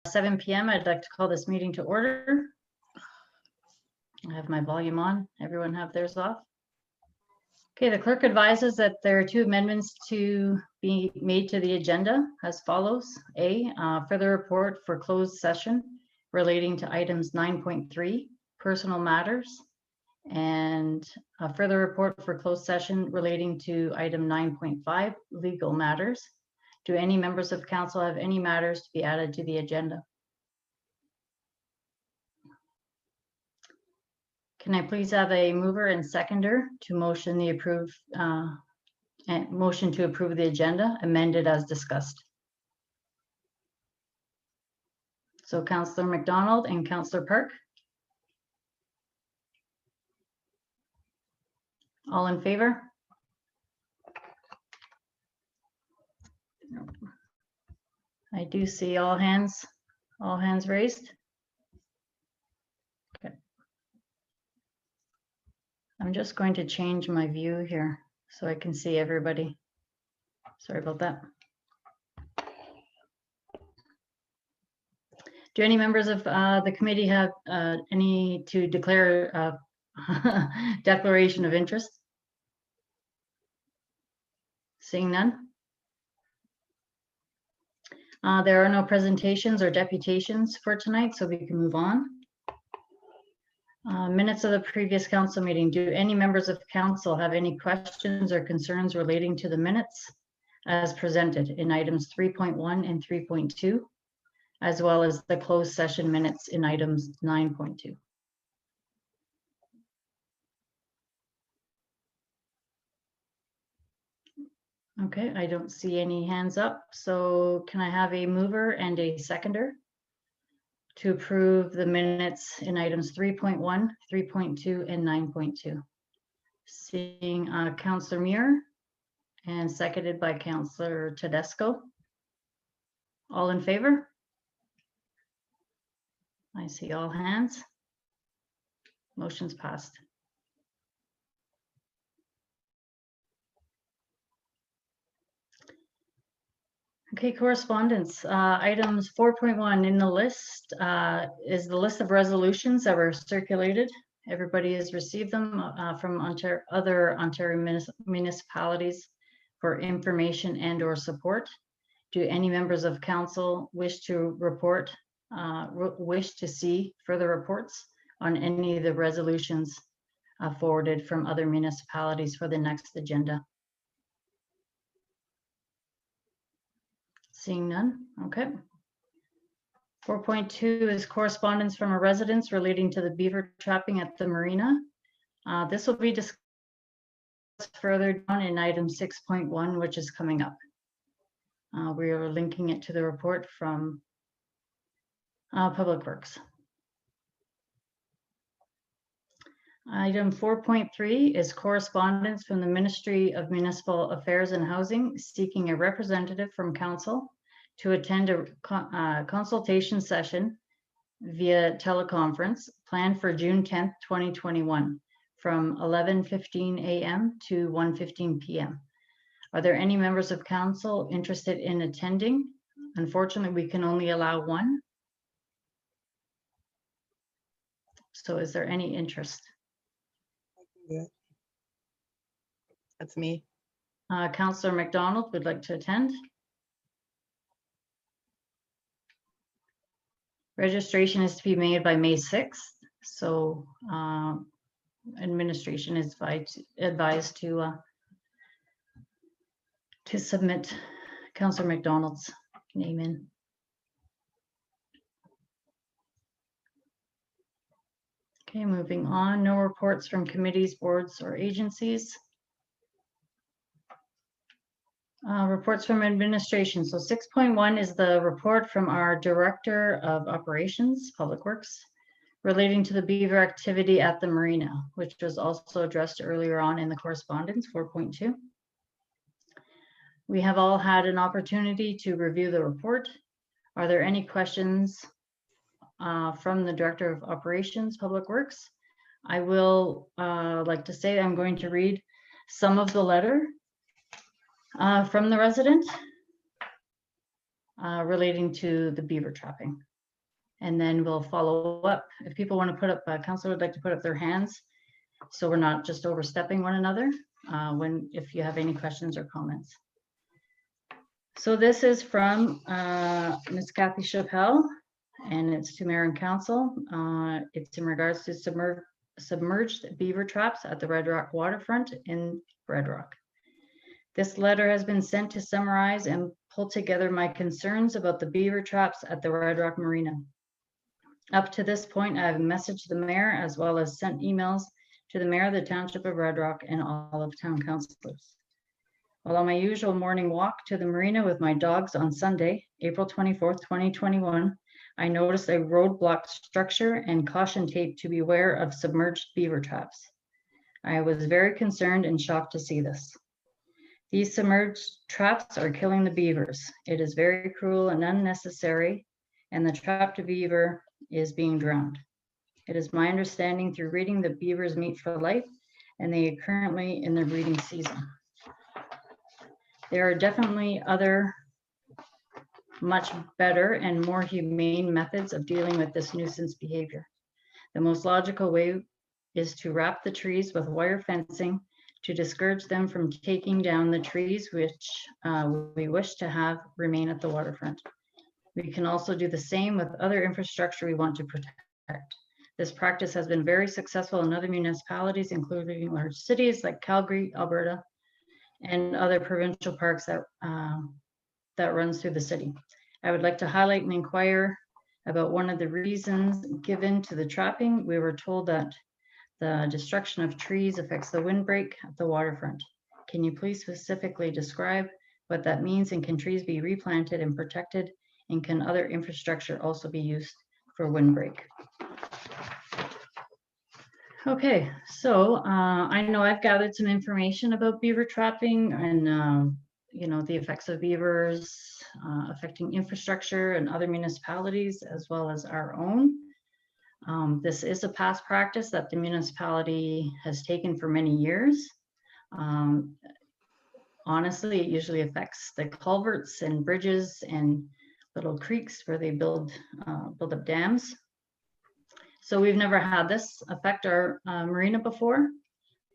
7 p.m. I'd like to call this meeting to order. I have my volume on. Everyone have theirs off. Okay, the clerk advises that there are 2 amendments to be made to the agenda as follows. A, further report for closed session relating to items 9.3, personal matters, and a further report for closed session relating to item 9.5, legal matters. Do any members of council have any matters to be added to the agenda? Can I please have a mover and seconder to motion to approve the agenda amended as discussed? So Councillor McDonald and Councillor Park. All in favor? I do see all hands raised. Okay. I'm just going to change my view here so I can see everybody. Sorry about that. Do any members of the committee have any to declare declaration of interest? Seeing none. There are no presentations or deputations for tonight, so we can move on. Minutes of the previous council meeting. Do any members of council have any questions or concerns relating to the minutes as presented in items 3.1 and 3.2, as well as the closed session minutes in items 9.2? Okay, I don't see any hands up. So can I have a mover and a seconder to approve the minutes in items 3.1, 3.2, and 9.2? Seeing Councillor Muir and seconded by Councillor Tedesco. All in favor? I see all hands. Motion's passed. Okay, correspondence. Items 4.1 in the list is the list of resolutions that were circulated. Everybody has received them from other Ontario municipalities for information and or support. Do any members of council wish to report, wish to see further reports on any of the resolutions forwarded from other municipalities for the next agenda? Seeing none. Okay. 4.2 is correspondence from a residence relating to the beaver trapping at the Marina. This will be discussed further down in item 6.1, which is coming up. We are linking it to the report from Public Works. Item 4.3 is correspondence from the Ministry of Municipal Affairs and Housing seeking a representative from council to attend a consultation session via teleconference planned for June 10th, 2021 from 11:15 a.m. to 1:15 p.m. Are there any members of council interested in attending? Unfortunately, we can only allow one. So is there any interest? Yeah. That's me. Councillor McDonald would like to attend. Registration is to be made by May 6th. So administration is advised to submit Councillor McDonald's name in. Okay, moving on. No reports from committees, boards, or agencies. Reports from administration. So 6.1 is the report from our Director of Operations, Public Works, relating to the Beaver activity at the Marina, which was also addressed earlier on in the correspondence, 4.2. We have all had an opportunity to review the report. Are there any questions from the Director of Operations, Public Works? I will like to say I'm going to read some of the letter from the resident relating to the beaver trapping. And then we'll follow up. If people want to put up, council would like to put up their hands, so we're not just overstepping one another, if you have any questions or comments. So this is from Ms. Kathy Chappelle, and it's to Mayor and Council. It's in regards to submerged beaver traps at the Red Rock waterfront in Red Rock. This letter has been sent to summarize and pull together my concerns about the beaver traps at the Red Rock Marina. Up to this point, I have messaged the mayor as well as sent emails to the mayor of the Township of Red Rock and all of town councilors. While on my usual morning walk to the marina with my dogs on Sunday, April 24th, 2021, I noticed a roadblock structure and caution tape to beware of submerged beaver traps. I was very concerned and shocked to see this. These submerged traps are killing the beavers. It is very cruel and unnecessary, and the trapped beaver is being drowned. It is my understanding through reading the beavers meet for life, and they are currently in their breeding season. There are definitely other much better and more humane methods of dealing with this nuisance behavior. The most logical way is to wrap the trees with wire fencing to discourage them from taking down the trees which we wish to have remain at the waterfront. We can also do the same with other infrastructure we want to protect. This practice has been very successful in other municipalities, including large cities like Calgary, Alberta, and other provincial parks that runs through the city. I would like to highlight and inquire about one of the reasons given to the trapping. We were told that the destruction of trees affects the windbreak at the waterfront. Can you please specifically describe what that means, and can trees be replanted and protected, and can other infrastructure also be used for windbreak? Okay, so I know I've gathered some information about beaver trapping and the effects of beavers affecting infrastructure and other municipalities as well as our own. This is a past practice that the municipality has taken for many years. Honestly, it usually affects the culverts and bridges and little creeks where they build up dams. So we've never had this affect our marina before.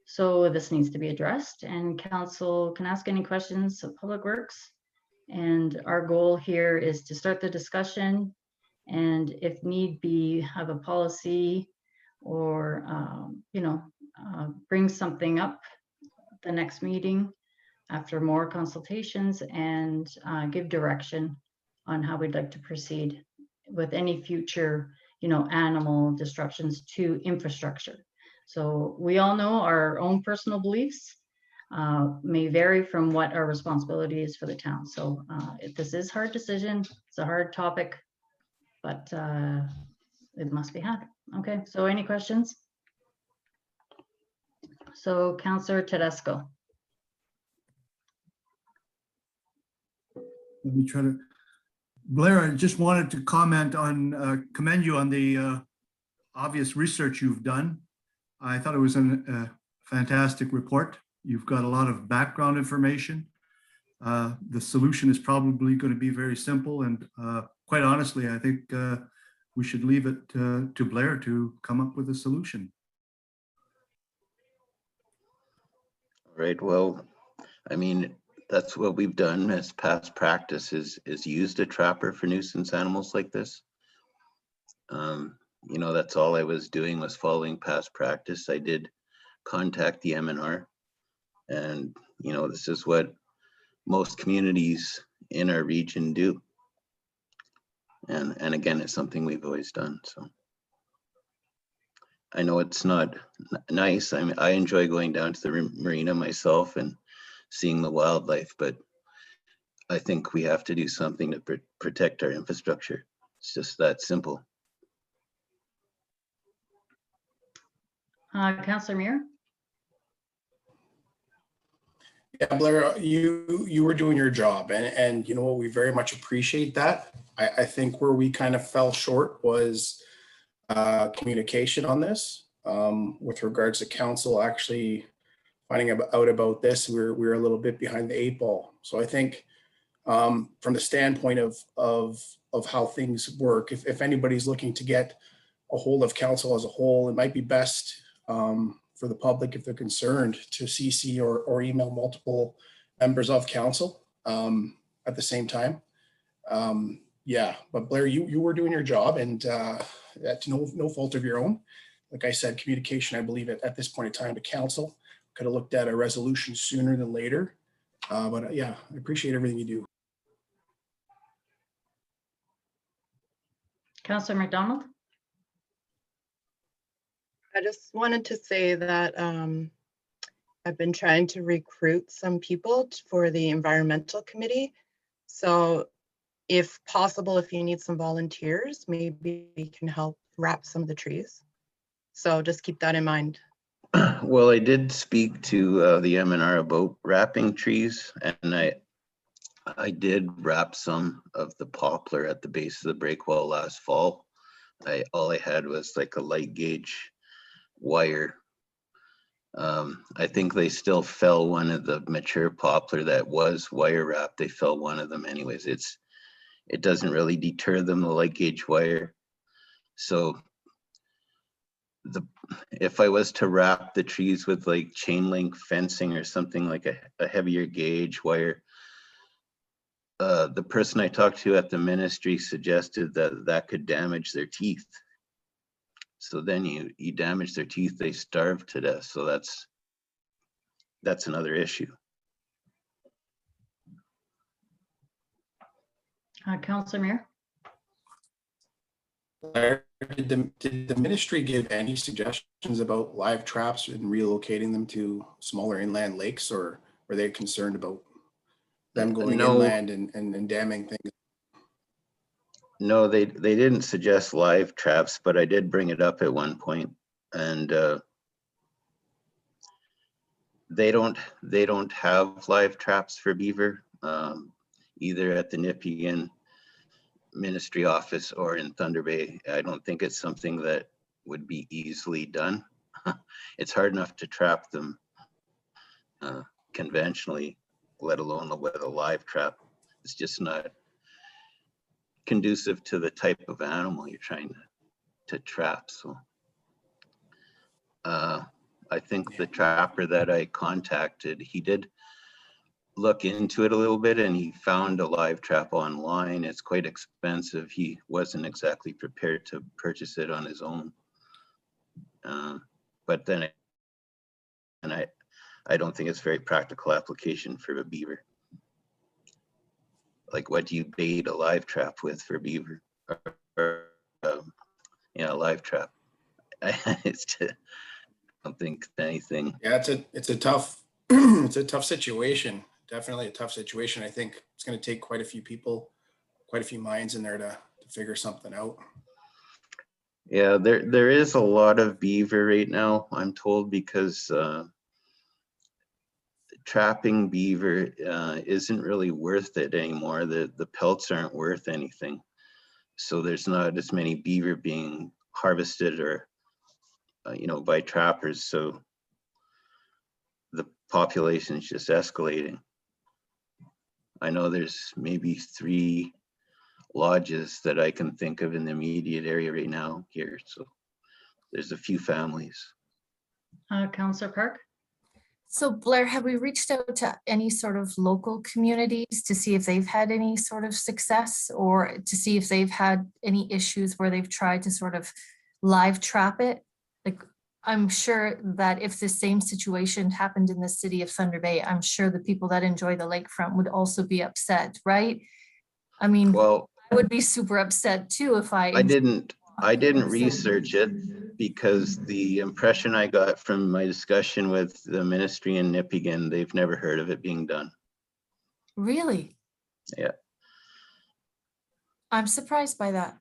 So this needs to be addressed, and council can ask any questions of Public Works. And our goal here is to start the discussion, and if need be, have a policy or bring something up the next meeting after more consultations, and give direction on how we'd like to proceed with any future animal disruptions to infrastructure. So we all know our own personal beliefs may vary from what our responsibility is for the town. So this is a hard decision, it's a hard topic, but it must be had. Okay, so any questions? So Councillor Tedesco. Let me try to, Blair, I just wanted to comment on, commend you on the obvious research you've done. I thought it was a fantastic report. You've got a lot of background information. The solution is probably going to be very simple, and quite honestly, I think we should leave it to Blair to come up with a solution. All right, well, I mean, that's what we've done as past practice is used a trapper for nuisance animals like this. That's all I was doing, was following past practice. I did contact the MNR, and this is what most communities in our region do. And again, it's something we've always done. So I know it's not nice. I mean, I enjoy going down to the marina myself and seeing the wildlife, but I think we have to do something to protect our infrastructure. It's just that simple. Councillor Muir. Yeah, Blair, you were doing your job, and you know what, we very much appreciate that. I think where we kind of fell short was communication on this with regards to council actually finding out about this. We're a little bit behind the 8 ball. So I think from the standpoint of of how things work. If anybody's looking to get a hold of council as a whole, it might be best for the public, if they're concerned, to CC or email multiple members of council at the same time. Yeah, but Blair, you were doing your job, and that's no fault of your own. Like I said, communication, I believe at this point in time to council, could have looked at a resolution sooner than later. But yeah, I appreciate everything you do. Councillor McDonald? I just wanted to say that I've been trying to recruit some people for the environmental committee. So if possible, if you need some volunteers, maybe we can help wrap some of the trees. So just keep that in mind. Well, I did speak to the M&R about wrapping trees, and I did wrap some of the poplar at the base of the break wall last fall. All I had was like a light gauge wire. I think they still fell one of the mature poplar that was wire wrapped. They fell one of them anyways. It doesn't really deter them, the light gauge wire. So if I was to wrap the trees with like chain link fencing or something like a heavier gauge wire, the person I talked to at the ministry suggested that could damage their teeth. So then you damage their teeth, they starve to death. So that's another issue. Councillor Mayor? Did the ministry give any suggestions about live traps and relocating them to smaller inland lakes, or were they concerned about them going inland and damming things? No, they didn't suggest live traps, but I did bring it up at one point, and they don't have live traps for beaver, either at the Nipigon ministry office or in Thunder Bay. I don't think it's something that would be easily done. It's hard enough to trap them conventionally, let alone with a live trap. It's just not conducive to the type of animal you're trying to trap. So I think the trapper that I contacted, he did look into it a little bit, and he found a live trap online. It's quite expensive. He wasn't exactly prepared to purchase it on his own. But then, I don't think it's very practical application for a beaver. Like, what do you bait a live trap with for beaver? Yeah, a live trap. It's just, I don't think anything. Yeah, it's a tough it's a tough situation. Definitely a tough situation. I think it's going to take quite a few people, quite a few minds in there to figure something out. Yeah, there is a lot of beaver right now, I'm told, because trapping beaver isn't really worth it anymore. The pelts aren't worth anything. So there's not as many beaver being harvested or, by trappers. So the population is just escalating. I know there's maybe 3 lodges that I can think of in the immediate area right now here. So there's a few families. Councillor Park? So Blair, have we reached out to any sort of local communities to see if they've had any sort of success, or to see if they've had any issues where they've tried to sort of live trap it? Like, I'm sure that if the same situation happened in the city of Thunder Bay, I'm sure the people that enjoy the lakefront would also be upset, right? I mean, Well, I would be super upset too if I didn't research it, because the impression I got from my discussion with the ministry in Nipigon, they've never heard of it being done. Really? Yeah. I'm surprised by that.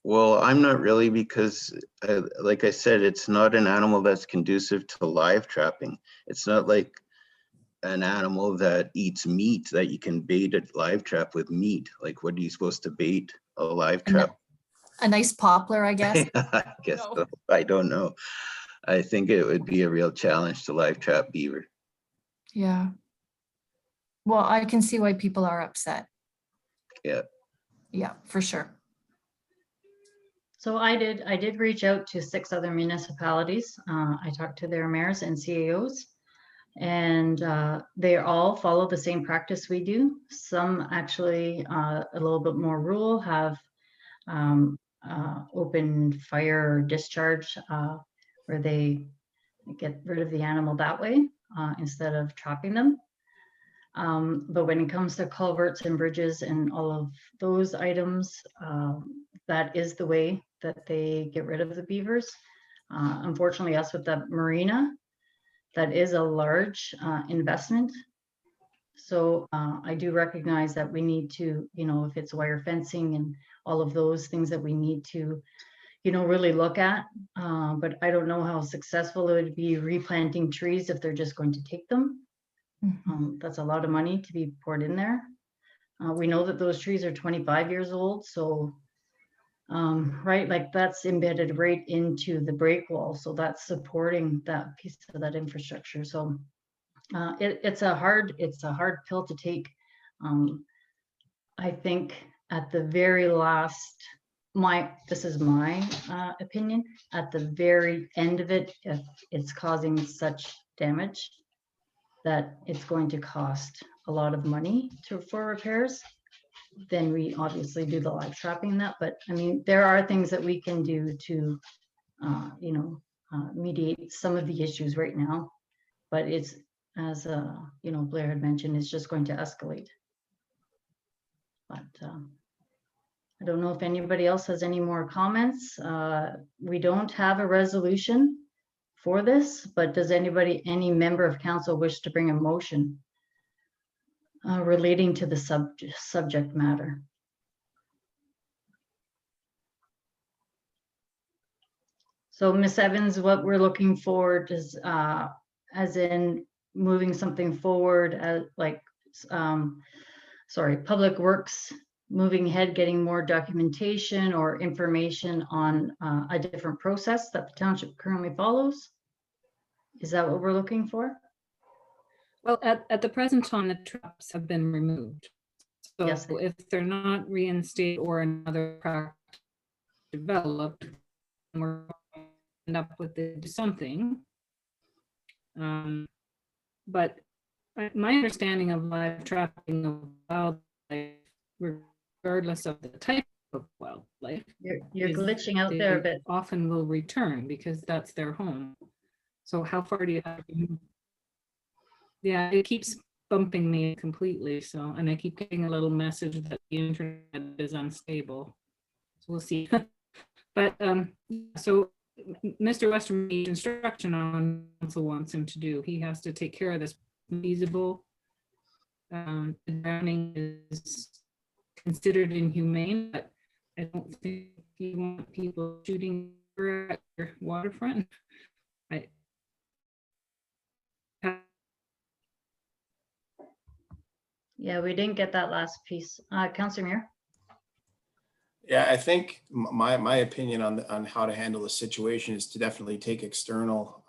Well, I'm not really, because like I said, it's not an animal that's conducive to live trapping. It's not like an animal that eats meat that you can bait a live trap with meat. Like, what are you supposed to bait a live trap? A nice poplar, I guess. I guess No. so. I don't know. I think it would be a real challenge to live trap beaver. Yeah. Well, I can see why people are upset. Yeah, Yeah, for sure. So I did reach out to 6 other municipalities. I talked to their mayors and CAOs, and they all follow the same practice we do. Some actually a little bit more rural have open fire discharge where they get rid of the animal that way instead of trapping them. But when it comes to culverts and bridges and all of those items, that is the way that they get rid of the beavers. Unfortunately, us with the marina, that is a large investment. So I do recognize that we need to, if it's wire fencing and all of those things that we need to, really look at. But I don't know how successful it would be replanting trees if they're just going to take them. That's a lot of money to be poured in there. We know that those trees are 25 years old, so right, like that's embedded right into the break wall, so that's supporting that piece of that infrastructure. So it's a hard pill to take. I think at the very last, this is my opinion, at the very end of it, if it's causing such damage that it's going to cost a lot of money for repairs, then we obviously do the live trapping in that. But I mean, there are things that we can do to, mediate some of the issues right now. But it's, as Blair had mentioned, it's just going to escalate. But I don't know if anybody else has any more comments. We don't have a resolution for this, but does any member of council wish to bring a motion relating to the subject matter? So Ms. Evans, what we're looking for is, as in moving something forward, as Public Works moving ahead, getting more documentation or information on a different process that the township currently follows? Is that what we're looking for? Well, at the present time, the traps have been removed. So Yes. if they're not reinstated or another practice developed, we're going to end up with something. But my understanding of live trapping of wildlife, regardless of the type of wildlife, You're is glitching out there a they bit. often will return because that's their home. So how far do you have to move? Yeah, it keeps bumping me completely. So, and I keep getting a little message that the internet is unstable. So we'll see. But so Mr. Western needs instruction on what council wants him to do. He has to take care of this feasible. Drowning is considered inhumane, but I don't think you want people shooting at your waterfront. Yeah, we didn't get that last piece. Councilor Muir? Yeah, I think my opinion on how to handle the situation is to definitely take external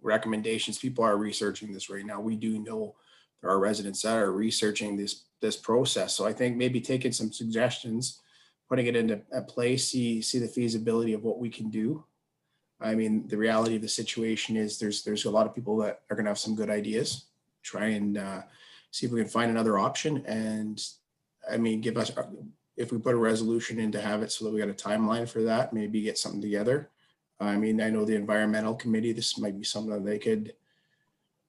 recommendations. People are researching this right now. We do know there are residents that are researching this process. So I think maybe taking some suggestions, putting it into a place, see the feasibility of what we can do. I mean, the reality of the situation is there's a lot of people that are going to have some good ideas. Try and see if we can find another option. And I mean, give us, if we put a resolution in to have it so that we got a timeline for that, maybe get something together. I mean, I know the environmental committee, this might be something that they could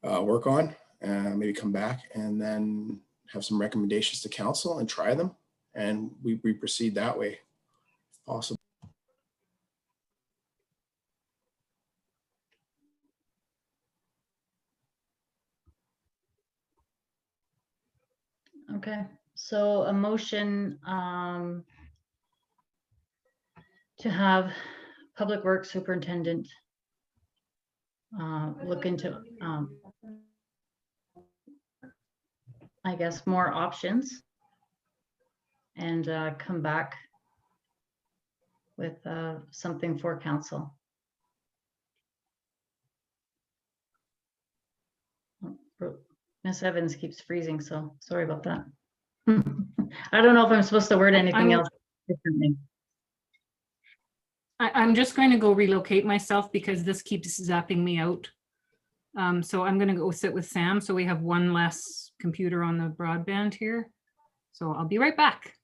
work on, maybe come back and then have some recommendations to council and try them. And we proceed that way, if possible. Okay, so a motion to have Public Works Superintendent look into, I guess, more options and come back with something for council. Miss Evans keeps freezing, so sorry about that. I don't know if I'm supposed to word anything I'm- else differently. I'm just going to go relocate myself because this keeps zapping me out. So I'm gonna go sit with Sam, so we have one less computer on the broadband here. So I'll be right back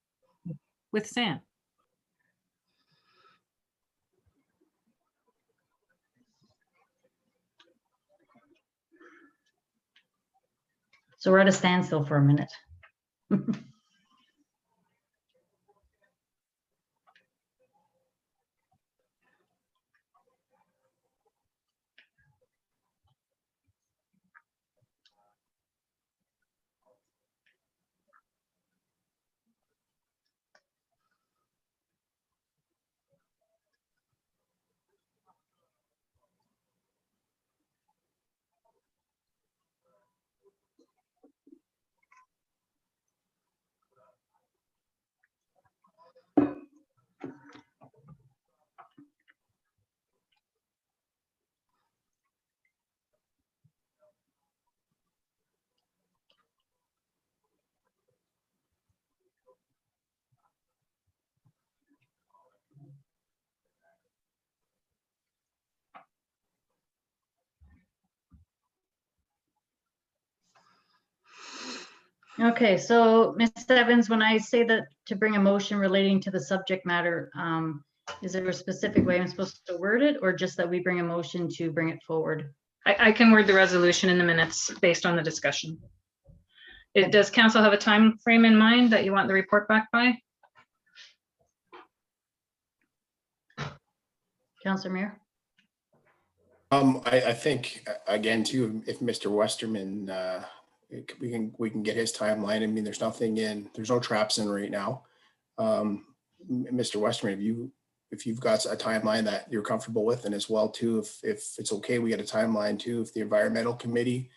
with Sam. So we're at a standstill for a minute. Okay, so Ms. Evans, when I say that to bring a motion relating to the subject matter, is there a specific way I'm supposed to word it, or just that we bring a motion to bring it forward? I can word the resolution in the minutes based on the discussion. Does council have a time frame in mind that you want the report back by? Councillor Muir? I think, again, too, if Mr. Westerman, we can get his timeline. I mean, there's no traps in right now. Mr. Westerman, if you've got a timeline that you're comfortable with, and as well too, if it's okay, we get a timeline too, if the environmental committee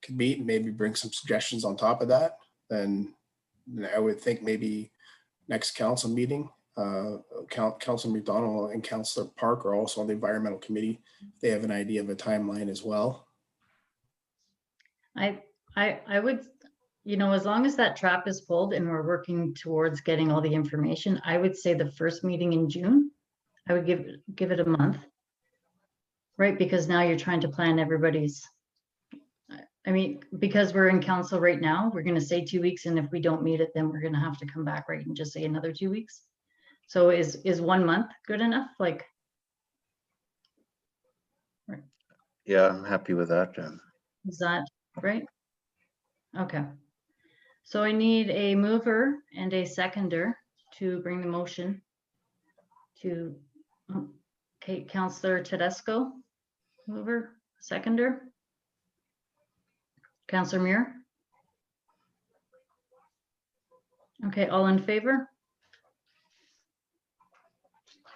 could meet and maybe bring some suggestions on top of that, then I would think maybe next council meeting, Councilor McDonald and Councilor Park are also on the environmental committee. They have an idea of a timeline as well. I would, as long as that trap is pulled and we're working towards getting all the information, I would say the first meeting in June, I would give it a month. Right, because now you're trying to plan everybody's, I mean, because we're in council right now, we're gonna say 2 weeks, and if we don't meet it, then we're gonna have to come back, right, and just say another 2 weeks. So is 1 month good enough? Like, Yeah, I'm happy with that. is that right? Okay. So I need a mover and a seconder to bring the motion to, okay, Councillor Tedesco, mover, seconder. Councillor Muir. Okay, all in favor?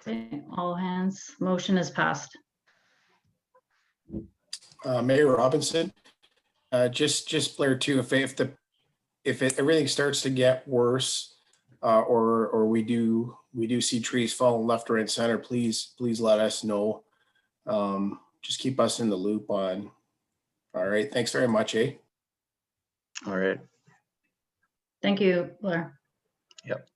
Okay, all hands, motion is passed. Mayor Robinson, just Blair too, if everything starts to get worse, or we do see trees falling left, right, and center, please let us know. Just keep us in the loop on. All right, thanks very much, eh? All right. Thank you, Blair. Yep.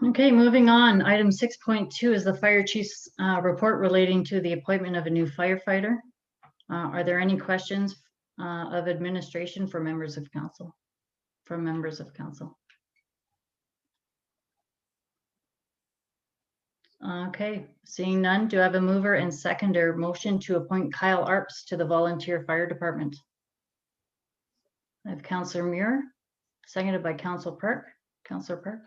Okay, moving on. Item 6.2 is the fire chief's report relating to the appointment of a new firefighter. Are there any questions of administration for members of council? From members of council? Okay, seeing none, do I have a mover and seconder motion to appoint Kyle Arps to the volunteer fire department? I have Councillor Muir, seconded by Councillor Park. Councillor Park.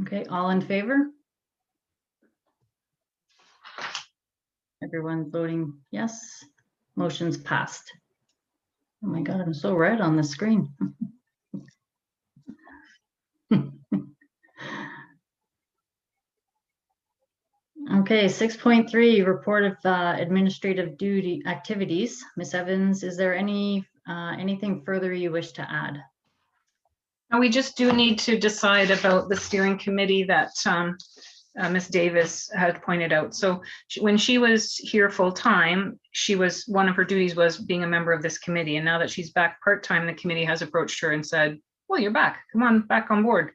Okay, all in favor? Everyone voting yes. Motion's passed. Oh my God, I'm so red on the screen. Okay, 6.3, report of administrative duty activities. Ms. Evans, is there anything further you wish to add? We just do need to decide about the steering committee that Miss Davis had pointed out. So when she was here full time, one of her duties was being a member of this committee. And now that she's back part-time, the committee has approached her and said, well, you're back. Come on back on board.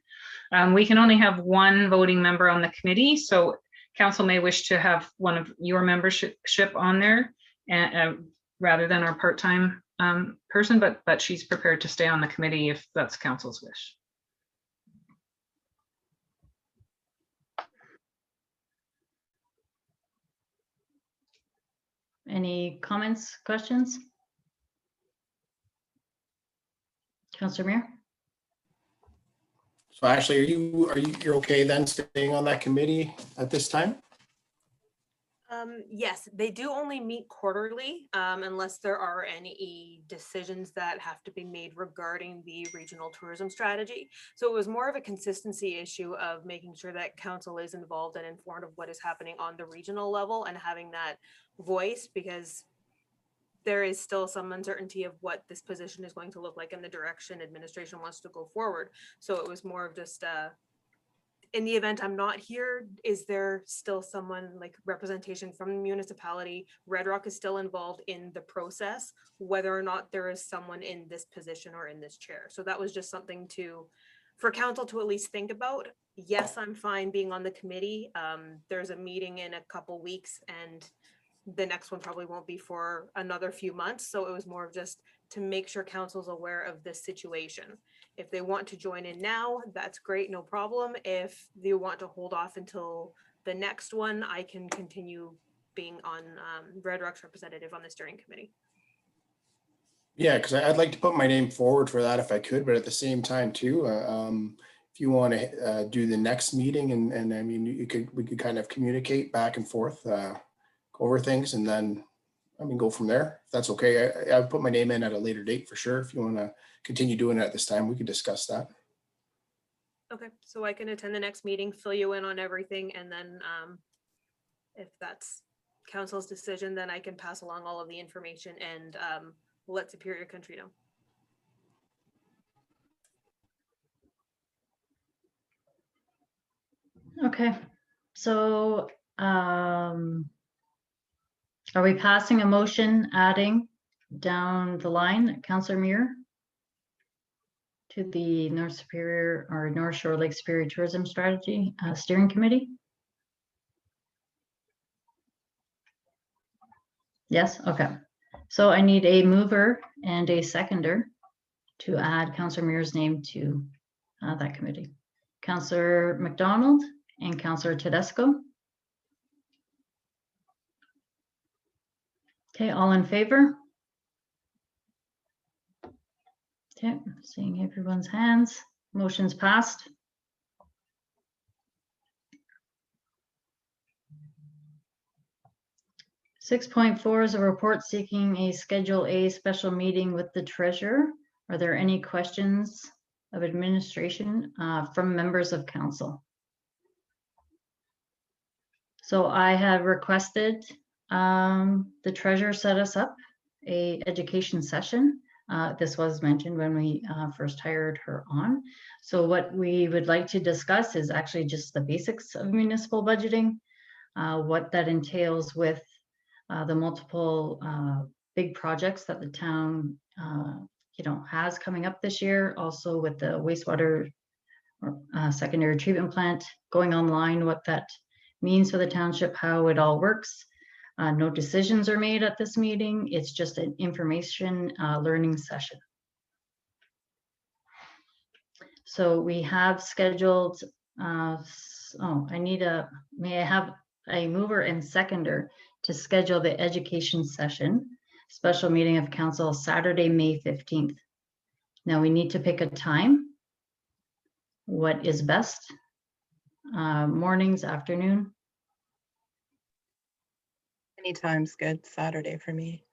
We can only have one voting member on the committee. So council may wish to have one of your membership on there rather than our part-time person, but she's prepared to stay on the committee if that's council's wish. Any comments, questions? Councillor Muir? So Ashley, you're okay then staying on that committee at this time? Yes, they do only meet quarterly, unless there are any decisions that have to be made regarding the regional tourism strategy. So it was more of a consistency issue of making sure that council is involved and informed of what is happening on the regional level and having that voice, because there is still some uncertainty of what this position is going to look like and the direction administration wants to go forward. So it was more of just in the event I'm not here, is there still someone like representation from the municipality? Red Rock is still involved in the process, whether or not there is someone in this position or in this chair. So that was just something for council to at least think about. Yes, I'm fine being on the committee. There's a meeting in a couple weeks and the next one probably won't be for another few months. So it was more of just to make sure council's aware of this situation. If they want to join in now, that's great, no problem. If they want to hold off until the next one, I can continue being on Red Rock's representative on the steering committee. Yeah, because I'd like to put my name forward for that if I could, but at the same time too, if you want to do the next meeting and I mean, we could kind of communicate back and forth, go over things and then, I mean, go from there. If that's okay. I'll put my name in at a later date for sure. If you want to continue doing it at this time, we could discuss that. Okay, so I can attend the next meeting, fill you in on everything, and then if that's council's decision, then I can pass along all of the information and let Superior Country know. Okay, so are we passing a motion adding down the line, Councillor Muir, to the North Superior or North Shore Lake Superior Tourism Strategy Steering Committee? Yes, okay. So I need a mover and a seconder to add Councillor Muir's name to that committee. Councillor McDonald and Councillor Tedesco. Okay, all in favor? Okay, seeing everyone's hands. Motion's passed. .4 is a report seeking a Schedule A special meeting with the treasurer. Are there any questions of administration from members of council? So I have requested the treasurer set us up a education session. This was mentioned when we first hired her on. So what we would like to discuss is actually just the basics of municipal budgeting, what that entails with the multiple big projects that the town has coming up this year, also with the wastewater secondary treatment plant going online, what that means for the township, how it all works. No decisions are made at this meeting. It's just an information learning session. So we have scheduled, may I have a mover and seconder to schedule the education session, special meeting of council Saturday, May 15th. Now we need to pick a time. What is best? Mornings, afternoon? Anytime's good. Saturday for me.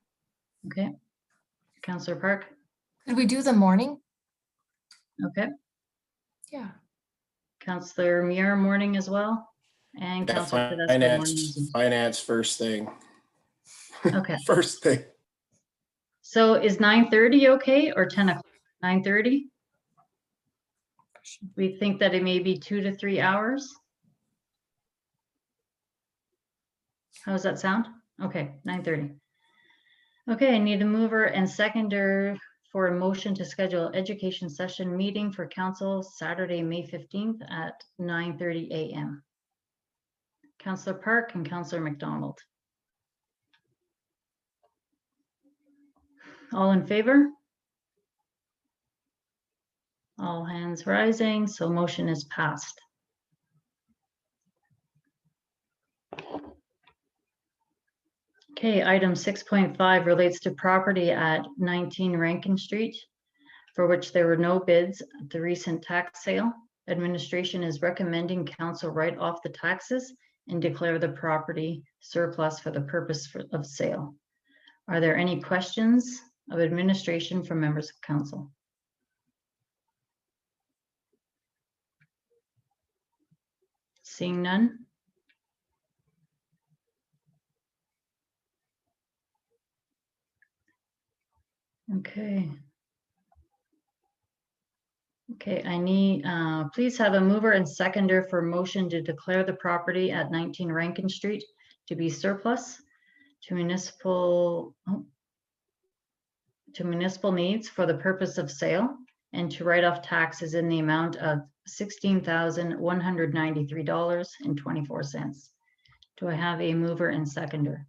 Okay. Councillor Park? Could we do the morning? Okay. Yeah. Councillor Muir, morning as well? And Yeah, Councillor Tedesco, morning as well. finance first thing. Okay. First thing. So is 9:30 okay, or 10 o'clock? 9:30? We think that it may be 2 to 3 hours. How does that sound? Okay, 9:30. Okay, I need a mover and seconder for a motion to schedule education session meeting for council Saturday, May 15th at 9:30 a.m. Councillor Park and Councillor McDonald. All in favor? All hands rising, so motion is passed. Okay, item 6.5 relates to property at 19 Rankin Street, for which there were no bids at the recent tax sale. Administration is recommending council write off the taxes and declare the property surplus for the purpose of sale. Are there any questions of administration from members of council? Seeing none. Okay. Okay, I need, please have a mover and seconder for motion to declare the property at 19 Rankin Street to be surplus to municipal needs for the purpose of sale and to write off taxes in the amount of $16,193.24. Do I have a mover and seconder?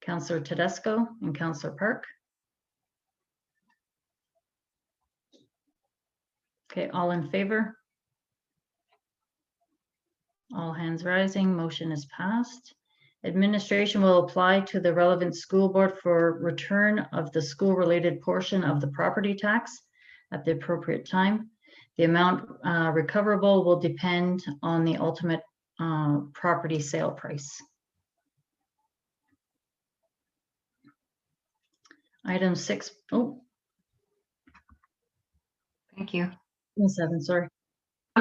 Councillor Tedesco and Councillor Park. Okay, all in favor? All hands rising, motion is passed. Administration will apply to the relevant school board for return of the school-related portion of the property tax at the appropriate time. The amount recoverable will depend on the ultimate property sale price. Item 6, oh, Thank you. 7, sorry.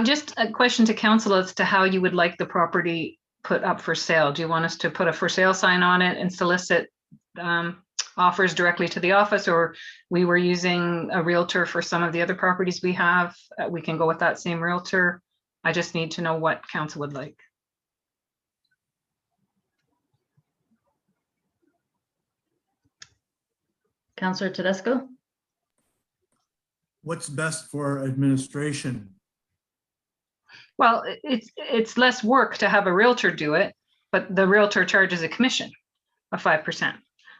Just a question to council as to how you would like the property put up for sale. Do you want us to put a for sale sign on it and solicit offers directly to the office, or we were using a realtor for some of the other properties we have? We can go with that same realtor. I just need to know what council would like. Councillor Tedesco? What's best for administration? Well, it's less work to have a realtor do it, but the realtor charges a commission of 5%.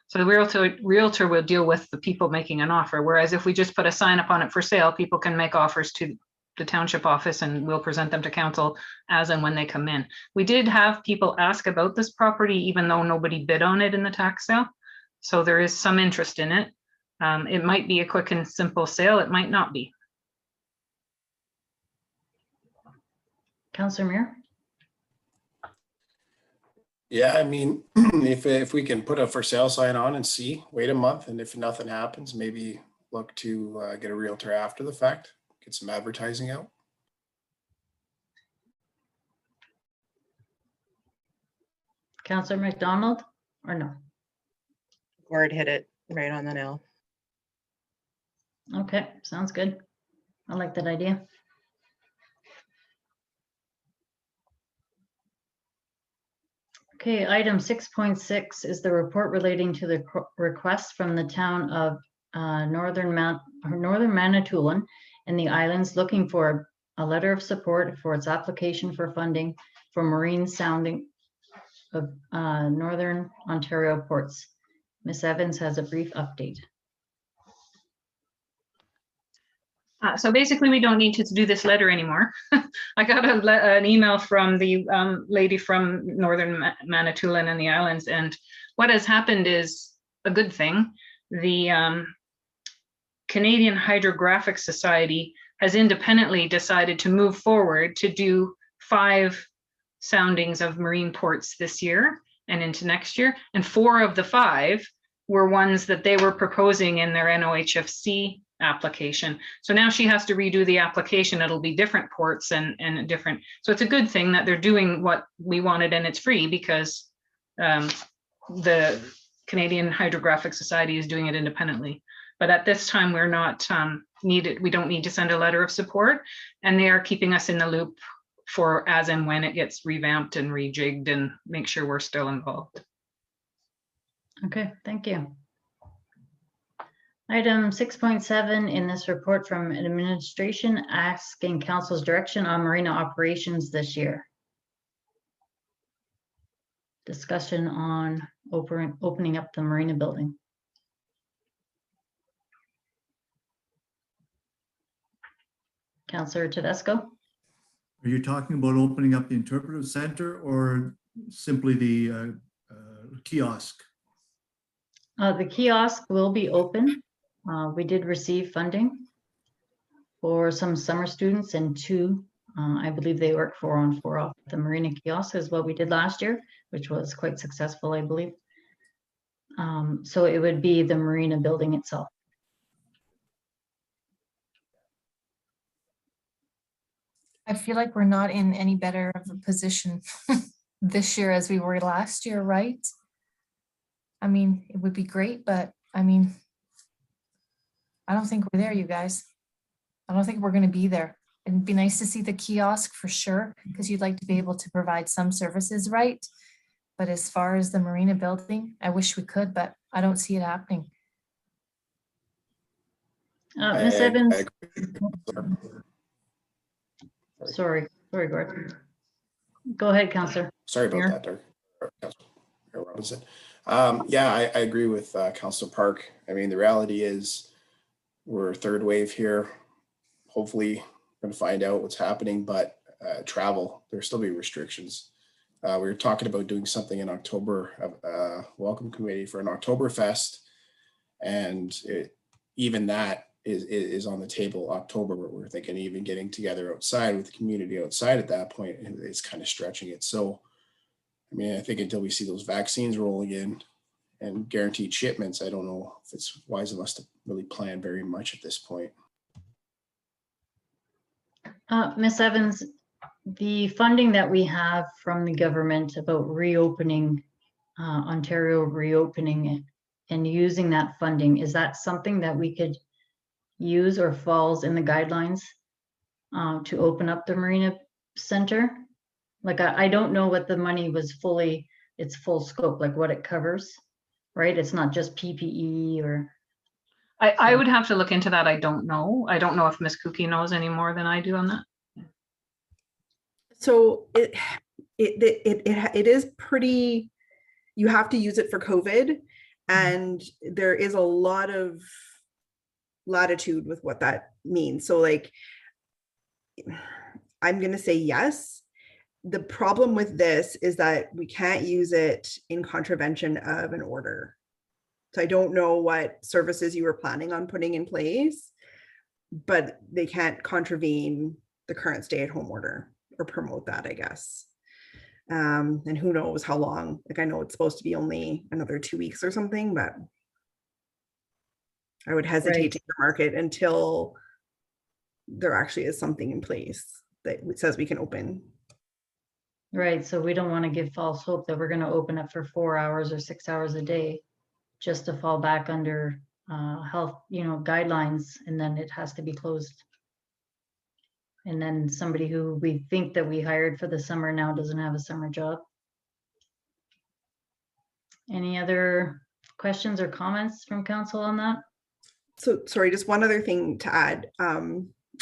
So the realtor will deal with the people making an offer. Whereas if we just put a sign up on it for sale, people can make offers to the township office and we'll present them to council as and when they come in. We did have people ask about this property, even though nobody bid on it in the tax sale. So there is some interest in it. It might be a quick and simple sale. It might not be. Councillor Muir? Yeah, I mean, if we can put a for sale sign on and see, wait a month, and if nothing happens, maybe look to get a realtor after the fact, get some advertising out. Councillor McDonald, or no? Gord hit it right on the nail. Okay, sounds good. I like that idea. Okay, item 6.6 is the report relating to the request from the town of Northern Manitoulin and the islands looking for a letter of support for its application for funding for marine sounding of Northern Ontario ports. Ms. Evans has a brief update. So basically, we don't need to do this letter anymore. I got an email from the lady from Northern Manitoulin and the islands, and what has happened is a good thing. The Canadian Hydrographic Society has independently decided to move forward to do 5 soundings of marine ports this year and into next year, and 4 of the 5 were ones that they were proposing in their NOHFC application. So now she has to redo the application. It'll be different ports and different. So it's a good thing that they're doing what we wanted, and it's free because the Canadian Hydrographic Society is doing it independently. But at this time, we're not needed. We don't need to send a letter of support, and they are keeping us in the loop for as and when it gets revamped and rejigged and make sure we're still involved. Okay, thank you. Item 6.7 in this report from administration asking council's direction on marina operations this year. Discussion on opening up the marina building. Councillor Tedesco? Are you talking about opening up the interpretive center or simply the kiosk? The kiosk will be open. We did receive funding for some summer students and two, I believe they work 4 on 4 off. The Marina kiosk is what we did last year, which was quite successful, I believe. So it would be the Marina building itself. I feel like we're not in any better of a position this year as we were last year, right? I mean, it would be great, but I mean, I don't think we're there, you guys. I don't think we're going to be there. It'd be nice to see the kiosk for sure, because you'd like to be able to provide some services, right? But as far as the Marina building, I wish we could, but I don't see it happening. Ms. Evans? agree. Sorry, Gordon. Go ahead, Councillor. Sorry about Mayor? that, Dirk. Or Councilor Robinson. Yeah, I agree with Councilor Park. I mean, the reality is we're third wave here. Hopefully, we're going to find out what's happening, but travel, there'll still be restrictions. We were talking about doing something in October, welcome committee for an Oktoberfest, and even that is on the table. October, we're thinking even getting together outside with the community outside at that point, and it's kind of stretching it. So, I mean, I think until we see those vaccines rolling in and guaranteed shipments, I don't know if it's wise of us to really plan very much at this point. Ms. Evans, the funding that we have from the government about reopening, Ontario reopening it and using that funding, is that something that we could use or falls in the guidelines to open up the Marina Center? Like, I don't know what the money was fully, its full scope, like what it covers, right? It's not just PPE or. I would have to look into that. I don't know. I don't know if Ms. Kuki knows any more than I do on that. So it is pretty, you have to use it for COVID, and there is a lot of latitude with what that means. So like, I'm going to say yes. The problem with this is that we can't use it in contravention of an order. So I don't know what services you were planning on putting in place, but they can't contravene the current stay-at-home order or promote that, I guess. And who knows how long. Like, I know it's supposed to be only another 2 weeks or something, but I would hesitate Right. to market until there actually is something in place that says we can open. Right, so we don't want to give false hope that we're going to open up for 4 hours or 6 hours a day just to fall back under health, guidelines, and then it has to be closed. And then somebody who we think that we hired for the summer now doesn't have a summer job. Any other questions or comments from council on that? So sorry, just one other thing to add.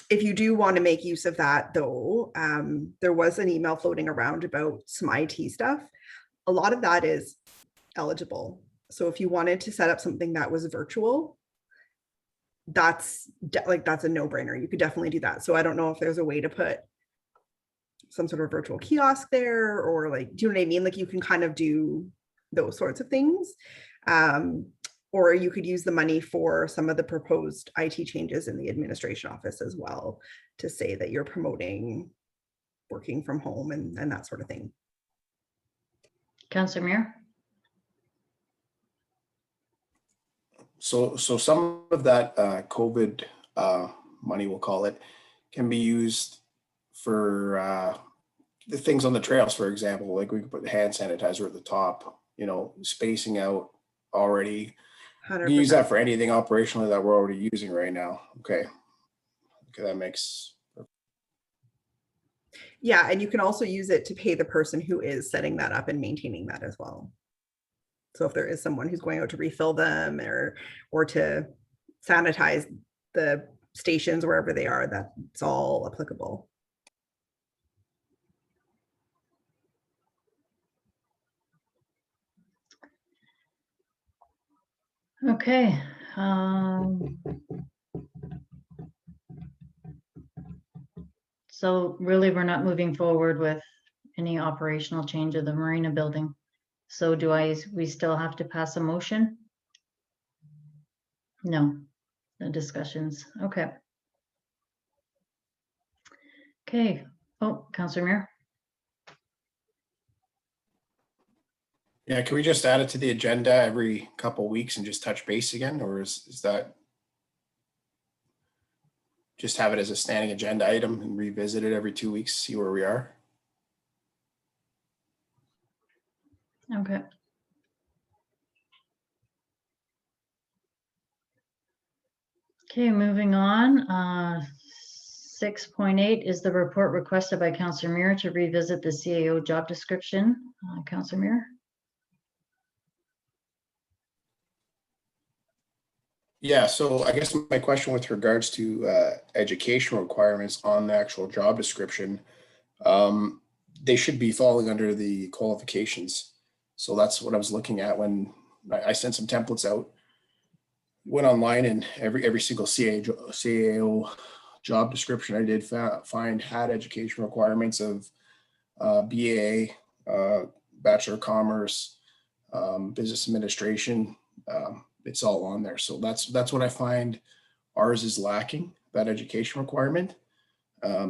If you do want to make use of that though, there was an email floating around about some IT stuff. A lot of that is eligible. So if you wanted to set up something that was virtual, that's a no-brainer. You could definitely do that. So I don't know if there's a way to put some sort of virtual kiosk there, or like, do you know what I mean? Like, you can kind of do those sorts of things. Or you could use the money for some of the proposed IT changes in the administration office as well, to say that you're promoting working from home and that sort of thing. Councillor Muir? So some of that COVID money, we'll call it, can be used for the things on the trails, for example. Like, we could put the hand sanitizer at the top, spacing out already. 100%. You can use that for anything operationally that we're already using right now. Okay, that makes. Yeah, and you can also use it to pay the person who is setting that up and maintaining that as well. So if there is someone who's going out to refill them or to sanitize the stations wherever they are, that's all applicable. Okay. So really, we're not moving forward with any operational change of the Marina building. So we still have to pass a motion? No, the discussions. Okay. Okay. Oh, Councillor Muir. Yeah, can we just add it to the agenda every couple of weeks and just touch base again, or is that just have it as a standing agenda item and revisit it every 2 weeks, see where we are? Okay. Okay, moving on. 6.8 is the report requested by Councillor Muir to revisit the CAO job description. Councillor Muir. Yeah, so I guess my question with regards to education requirements on the actual job description, they should be falling under the qualifications. So that's what I was looking at when I sent some templates out. Went online, and every single CAO job description I did find had education requirements of BA, Bachelor of Commerce, Business Administration. It's all on there. So that's what I find ours is lacking, that education requirement.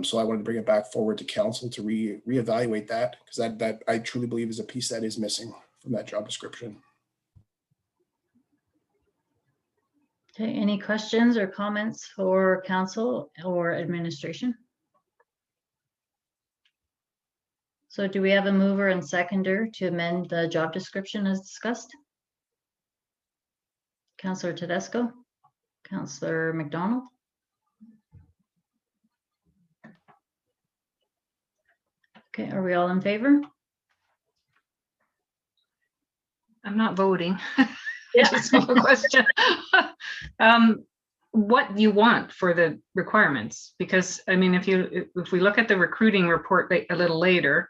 So I wanted to bring it back forward to council to reevaluate that, because that I truly believe is a piece that is missing from that job description. Okay, any questions or comments for council or administration? So do we have a mover and seconder to amend the job description as discussed? Councillor Tedesco, Councillor McDonald. Okay, are we all in favor? I'm not voting. Yeah. Just a question. What you want for the requirements? Because I mean, if we look at the recruiting report a little later,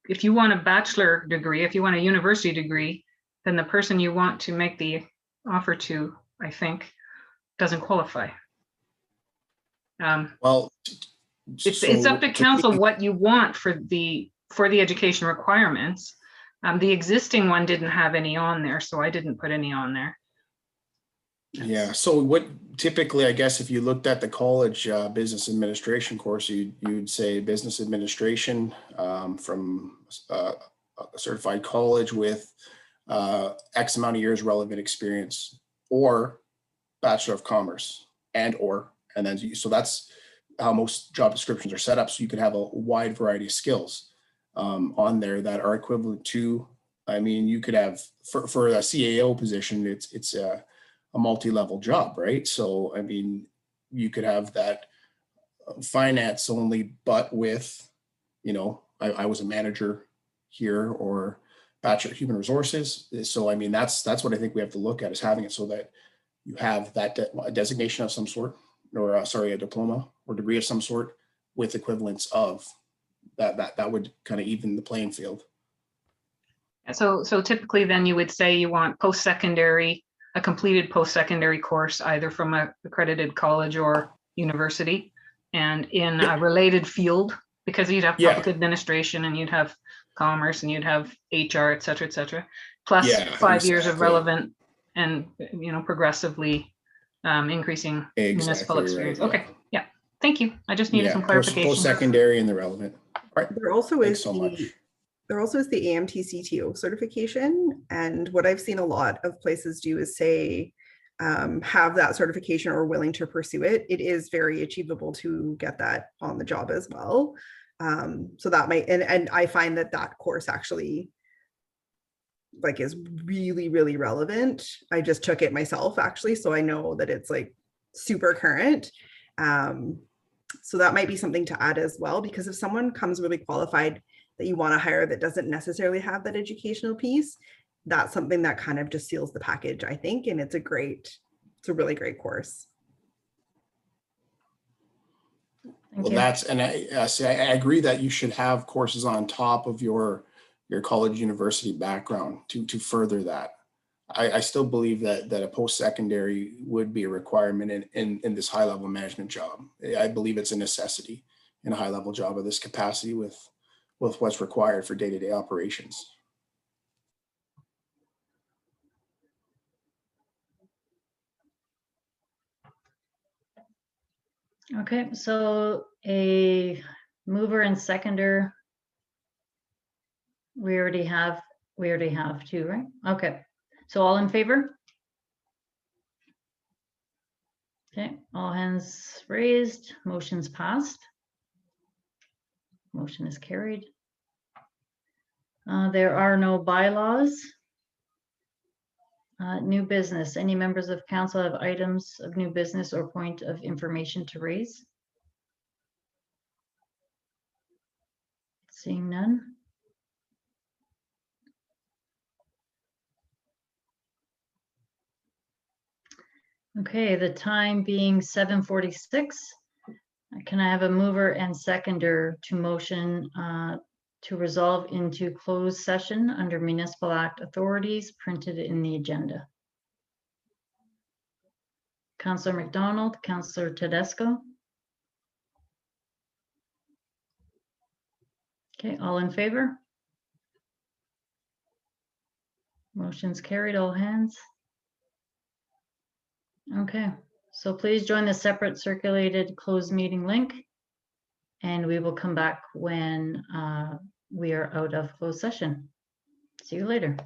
if you want a bachelor degree, if you want a university degree, then the person you want to make the offer to, I think, doesn't qualify. Well, it's up to council what you want for the education requirements. The existing one didn't have any on there, so I didn't put any on there. Yeah, so what typically, I guess, if you looked at the college business administration course, you'd say business administration from a certified college with X amount of years relevant experience, or Bachelor of Commerce, and then so that's how most job descriptions are set up. So you can have a wide variety of skills on there that are equivalent to, I mean, you could have for a CAO position, it's a multi-level job, right? So, I mean, you could have that finance only, but with, you know, I was a manager here, or Bachelor of Human Resources. So, I mean, that's what I think we have to look at, is having it so that you have that a designation of some sort, or a diploma or degree of some sort with equivalence of that would kind of even the playing field. So typically then you would say you want post-secondary, a completed post-secondary course, either from a accredited college or university, and in a related field, because you'd have public administration, and you'd have commerce, and you'd have HR, et cetera, plus 5 years of relevant and, you know, progressively increasing municipal experience. Right, okay, yeah. Thank you. I just needed some clarification. Post-secondary and the relevant. All right. There also is so much. There also is the AMT CTO certification. And what I've seen a lot of places do is say, have that certification or willing to pursue it. It is very achievable to get that on the job as well. So that might, and I find that course actually like is really, really relevant. I just took it myself actually. So I know that it's like super current. So that might be something to add as well, because if someone comes really qualified, that you want to hire that doesn't necessarily have that educational piece, that's something that kind of just seals the package, I think. And it's a really great course. Thank Well, you. I agree that you should have courses on top of your college university background to further that. I still believe that a post-secondary would be a requirement in this high-level management job. I believe it's a necessity in a high-level job of this capacity with what's required for day-to-day operations. Okay, so a mover and seconder. We already have two, right? Okay, so all in favor? Okay, all hands raised, motion's passed. Motion is carried. There are no bylaws. New business, any members of council have items of new business or point of information to raise? Seeing none. Okay, the time being 7:46. Can I have a mover and seconder to motion to resolve into closed session under Municipal Act authorities printed in the agenda? Councillor McDonald, Councillor Tedesco. Okay, all in favor? Motion's carried, all hands. Okay, so please join the separate circulated closed meeting link. And we will come back when we are out of closed session. See you later.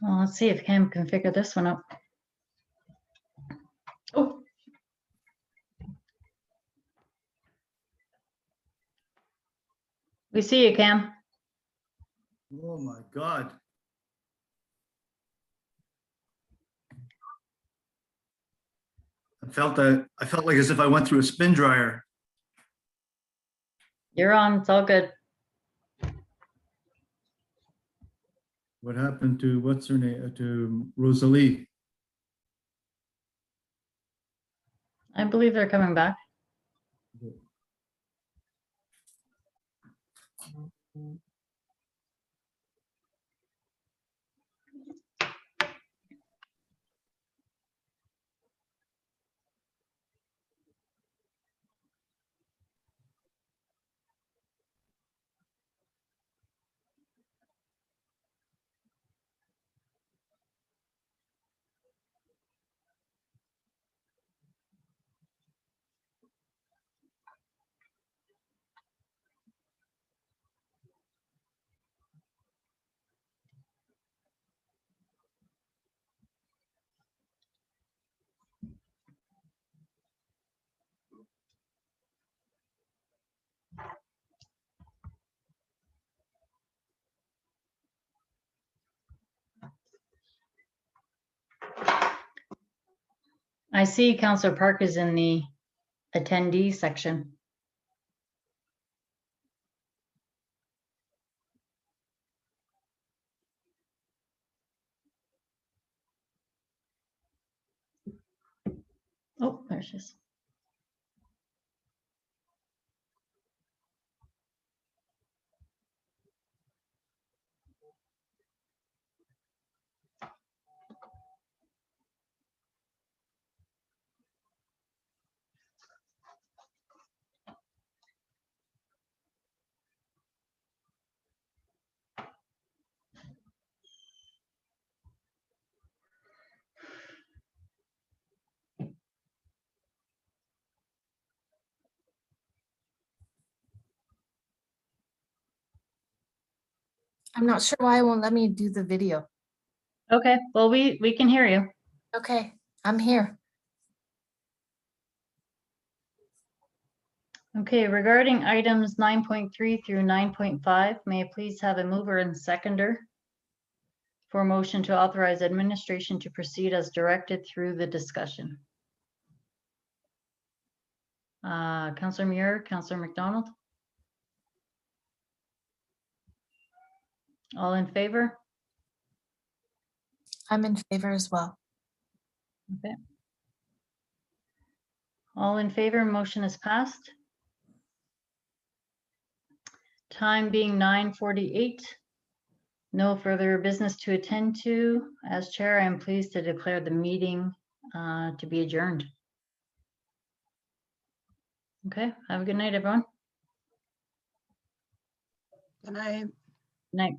Well, let's see if Cam can figure this one out. Oh. We see you, Cam. Oh, my God. I felt like as if I went through a spin dryer. You're on. It's all good. What happened to, what's her name, to Rosalie? I believe they're coming back. I see Councillor Park is in the attendee section. Oh, there she is. I'm not sure why it won't let me do the video. Okay, well, we can hear you. Okay, I'm here. Okay, regarding items 9.3 through 9.5, may I please have a mover and seconder for a motion to authorize administration to proceed as directed through the discussion? Councillor Muir, Councillor McDonald? All in favor? I'm in favor as well. Okay. All in favor, motion is passed. Time being 9:48. No further business to attend to. As chair, I am pleased to declare the meeting to be adjourned. Okay, have a good night, everyone. Good night. Night.